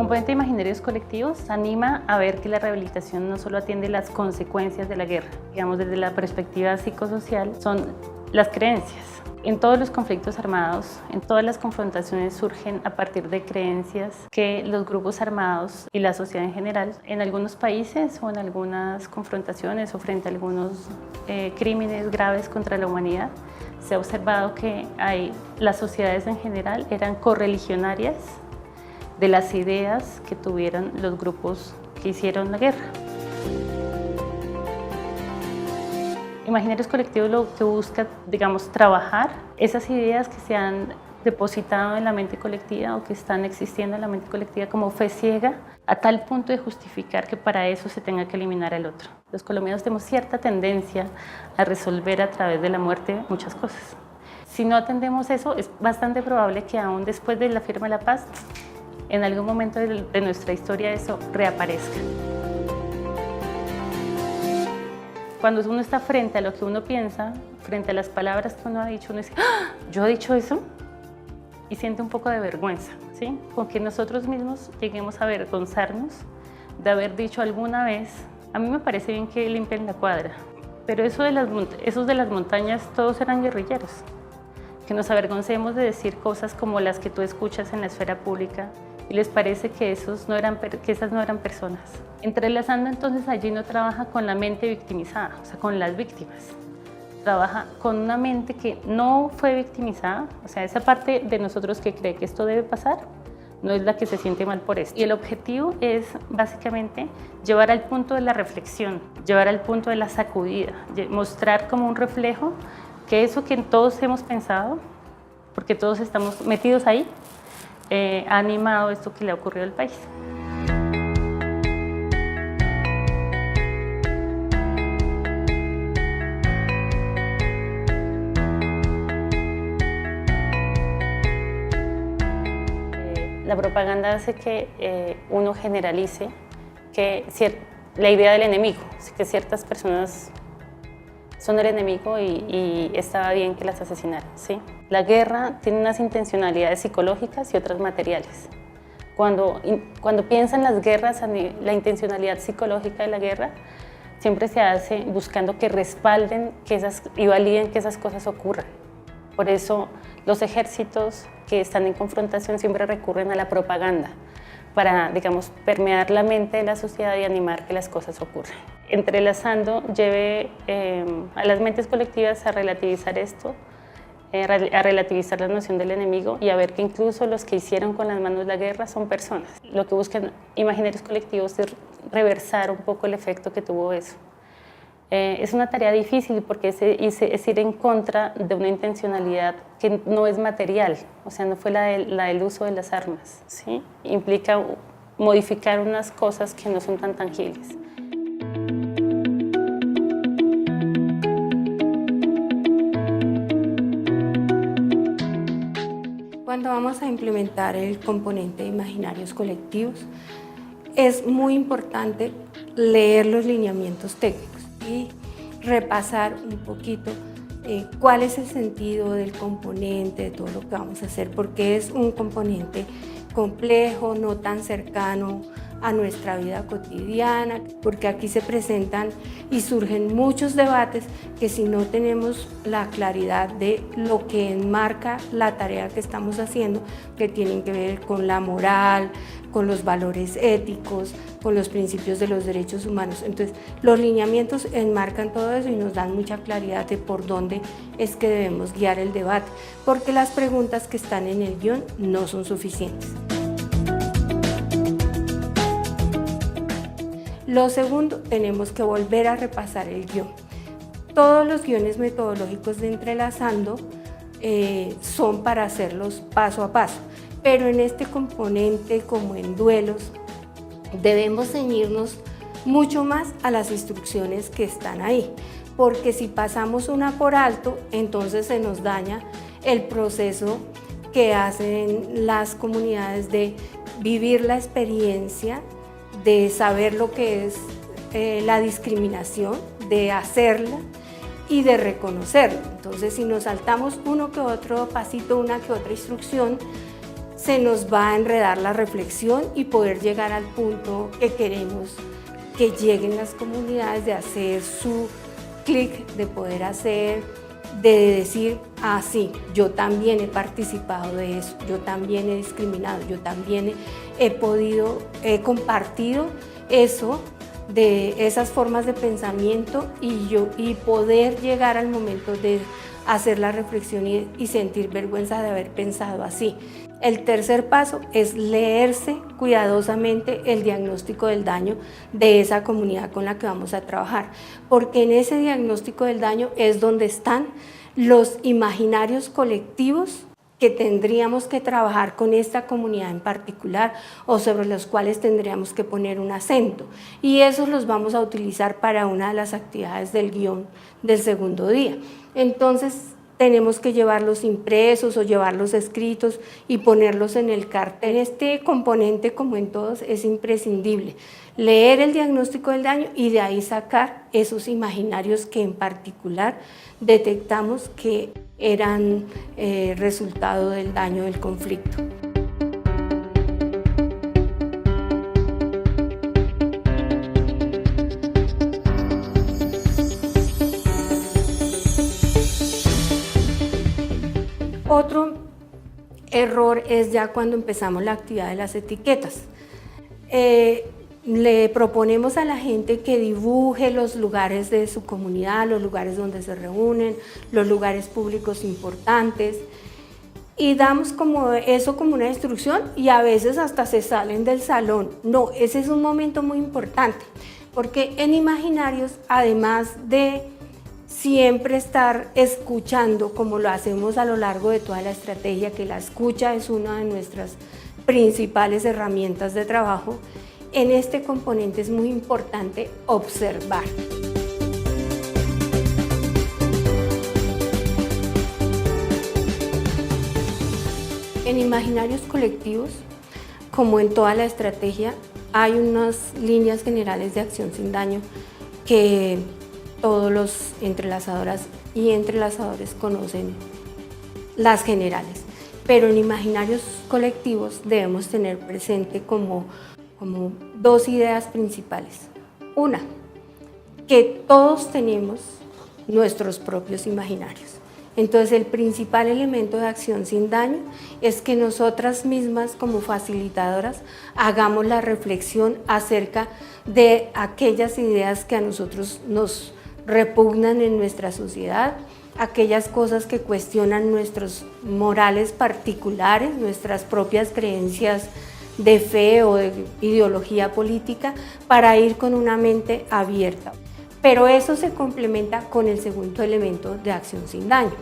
componente de Imaginarios Colectivos anima a ver que la rehabilitación no solo atiende las consecuencias de la guerra, digamos desde la perspectiva psicosocial, son las creencias. En todos los conflictos armados, en todas las confrontaciones surgen a partir de creencias que los grupos armados y la sociedad en general, en algunos países o en algunas confrontaciones o frente a algunos crímenes graves contra la humanidad, se ha observado que las sociedades en general eran correligionarias de las ideas que tuvieron los grupos que hicieron la guerra. Imaginarios Colectivos lo que busca, digamos, trabajar esas ideas que se han depositado en la mente colectiva o que están existiendo en la mente colectiva como fe ciega, a tal punto de justificar que para eso se tenga que eliminar al otro. Los colombianos tenemos cierta tendencia a resolver a través de la muerte muchas cosas. Si no atendemos eso, es bastante probable que aún después de la firma de la paz, en algún momento de nuestra historia eso reaparezca. Cuando uno está frente a lo que uno piensa, frente a las palabras que uno ha dicho, uno dice, ¡ah! ¿Yo he dicho eso? Y siente un poco de vergüenza, ¿sí? Con que nosotros mismos lleguemos a avergonzarnos de haber dicho alguna vez, a mí me parece bien que limpien la cuadra, pero esos de las montañas todos eran guerrilleros. Que nos avergoncemos de decir cosas como las que tú escuchas en la esfera pública y les parece que esas no eran personas. Entrelazando entonces allí no trabaja con la mente victimizada, o sea, con las víctimas. Trabaja con una mente que no fue victimizada, o sea, esa parte de nosotros que cree que esto debe pasar, no es la que se siente mal por esto. Y el objetivo es básicamente llevar al punto de la reflexión, llevar al punto de la sacudida, mostrar como un reflejo que eso que todos hemos pensado, porque todos estamos metidos ahí, ha animado esto que le ha ocurrido al país. La propaganda hace que uno generalice que la idea del enemigo, que ciertas personas son el enemigo y estaba bien que las asesinaran, ¿sí? La guerra tiene unas intencionalidades psicológicas y otras materiales. Cuando piensan las guerras, la intencionalidad psicológica de la guerra siempre se hace buscando que respalden y validen que esas cosas ocurran. Por eso los ejércitos que están en confrontación siempre recurren a la propaganda para, digamos, permear la mente de la sociedad y animar que las cosas ocurran. Entrelazando, lleve a las mentes colectivas a relativizar esto, a relativizar la noción del enemigo y a ver que incluso los que hicieron con las manos la guerra son personas. Lo que buscan Imaginarios Colectivos es reversar un poco el efecto que tuvo eso. Es una tarea difícil porque es ir en contra de una intencionalidad que no es material, o sea, no fue la del uso de las armas, ¿sí? Implica modificar unas cosas que no son tan tangibles. Cuando vamos a implementar el componente de Imaginarios Colectivos, es muy importante leer los lineamientos técnicos y repasar un poquito cuál es el sentido del componente, de todo lo que vamos a hacer, porque es un componente complejo, no tan cercano a nuestra vida cotidiana, porque aquí se presentan y surgen muchos debates que si no tenemos la claridad de lo que enmarca la tarea que estamos haciendo, que tienen que ver con la moral, con los valores éticos, con los principios de los derechos humanos. Entonces, los lineamientos enmarcan todo eso y nos dan mucha claridad de por dónde es que debemos guiar el debate, porque las preguntas que están en el guión no son suficientes. Lo segundo, tenemos que volver a repasar el guión. Todos los guiones metodológicos de Entrelazando son para hacerlos paso a paso, pero en este componente, como en duelos, debemos ceñirnos mucho más a las instrucciones que están ahí, porque si pasamos una por alto, entonces se nos daña el proceso que hacen las comunidades de vivir la experiencia, de saber lo que es la discriminación, de hacerla y de reconocerla. Entonces, si nos saltamos uno que otro pasito, una que otra instrucción, se nos va a enredar la reflexión y poder llegar al punto que queremos que lleguen las comunidades, de hacer su clic, de poder hacer, de decir, ah, sí, yo también he participado de eso, yo también he discriminado, yo también he compartido eso, de esas formas de pensamiento, y poder llegar al momento de hacer la reflexión y sentir vergüenza de haber pensado así. El tercer paso es leerse cuidadosamente el diagnóstico del daño de esa comunidad con la que vamos a trabajar, porque en ese diagnóstico del daño es donde están los imaginarios colectivos que tendríamos que trabajar con esta comunidad en particular, o sobre los cuales tendríamos que poner un acento, y esos los vamos a utilizar para una de las actividades del guión del segundo día. Entonces tenemos que llevarlos impresos o llevarlos escritos y ponerlos en el cartel. Este componente, como en todos, es imprescindible: leer el diagnóstico del daño y de ahí sacar esos imaginarios que en particular detectamos que eran resultado del daño del conflicto. Otro error es ya cuando empezamos la actividad de las etiquetas. Le proponemos a la gente que dibuje los lugares de su comunidad, los lugares donde se reúnen, los lugares públicos importantes, y damos eso como una instrucción, y a veces hasta se salen del salón. No, ese es un momento muy importante, porque en imaginarios, además de siempre estar escuchando, como lo hacemos a lo largo de toda la estrategia, que la escucha es una de nuestras principales herramientas de trabajo, en este componente es muy importante observar. En imaginarios colectivos, como en toda la estrategia, hay unas líneas generales de acción sin daño que todos los entrelazadoras y entrelazadores conocen, las generales, pero en imaginarios colectivos debemos tener presente como dos ideas principales. Una, que todos tenemos nuestros propios imaginarios. Entonces, el principal elemento de acción sin daño es que nosotras mismas, como facilitadoras, hagamos la reflexión acerca de aquellas ideas que a nosotros nos repugnan en nuestra sociedad, aquellas cosas que cuestionan nuestros morales particulares, nuestras propias creencias de fe o de ideología política, para ir con una mente abierta. Pero eso se complementa con el segundo elemento de acción sin daño,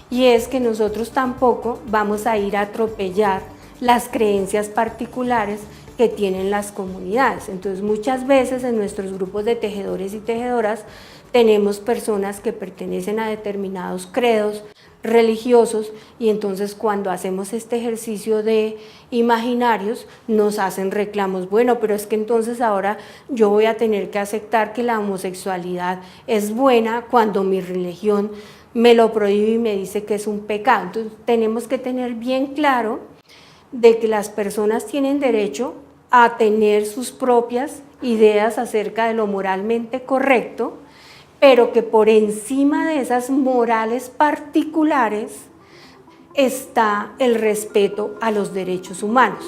y es que nosotros tampoco vamos a ir a atropellar las creencias particulares que tienen las comunidades. Entonces, muchas veces en nuestros grupos de tejedores y tejedoras tenemos personas que pertenecen a determinados credos religiosos, y entonces cuando hacemos este ejercicio de imaginarios nos hacen reclamos. Bueno, pero es que entonces ahora yo voy a tener que aceptar que la homosexualidad es buena cuando mi religión me lo prohíbe y me dice que es un pecado. Entonces tenemos que tener bien claro de que las personas tienen derecho a tener sus propias ideas acerca de lo moralmente correcto, pero que por encima de esas morales particulares está el respeto a los derechos humanos.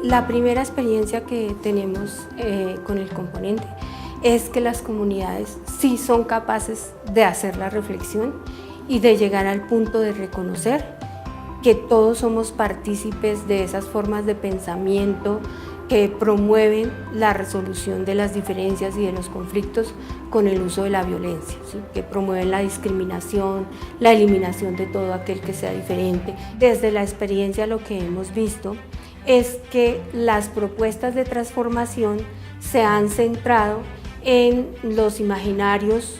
La primera experiencia que tenemos con el componente es que las comunidades sí son capaces de hacer la reflexión y de llegar al punto de reconocer que todos somos partícipes de esas formas de pensamiento que promueven la resolución de las diferencias y de los conflictos con el uso de la violencia, ¿sí? Que promueven la discriminación, la eliminación de todo aquel que sea diferente. Desde la experiencia lo que hemos visto es que las propuestas de transformación se han centrado en los imaginarios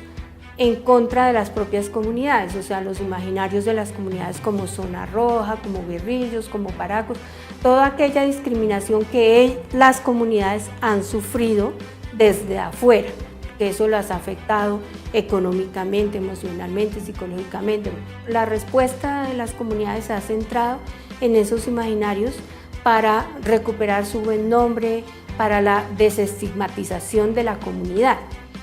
en contra de las propias comunidades, o sea, los imaginarios de las comunidades como Zona Roja, como Guerrillos, como Paracos, toda aquella discriminación que las comunidades han sufrido desde afuera, que eso las ha afectado económicamente, emocionalmente, psicológicamente. La respuesta de las comunidades se ha centrado en esos imaginarios para recuperar su buen nombre, para la desestigmatización de la comunidad.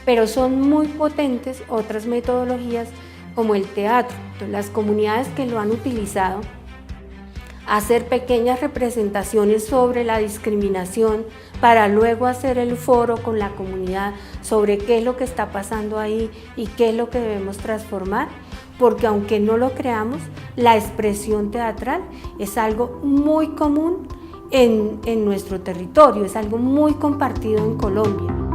Pero son muy potentes otras metodologías como el teatro. Entonces, las comunidades que lo han utilizado, hacer pequeñas representaciones sobre la discriminación para luego hacer el foro con la comunidad sobre qué es lo que está pasando ahí y qué es lo que debemos transformar, porque aunque no lo creamos, la expresión teatral es algo muy común en nuestro territorio, es algo muy compartido en Colombia.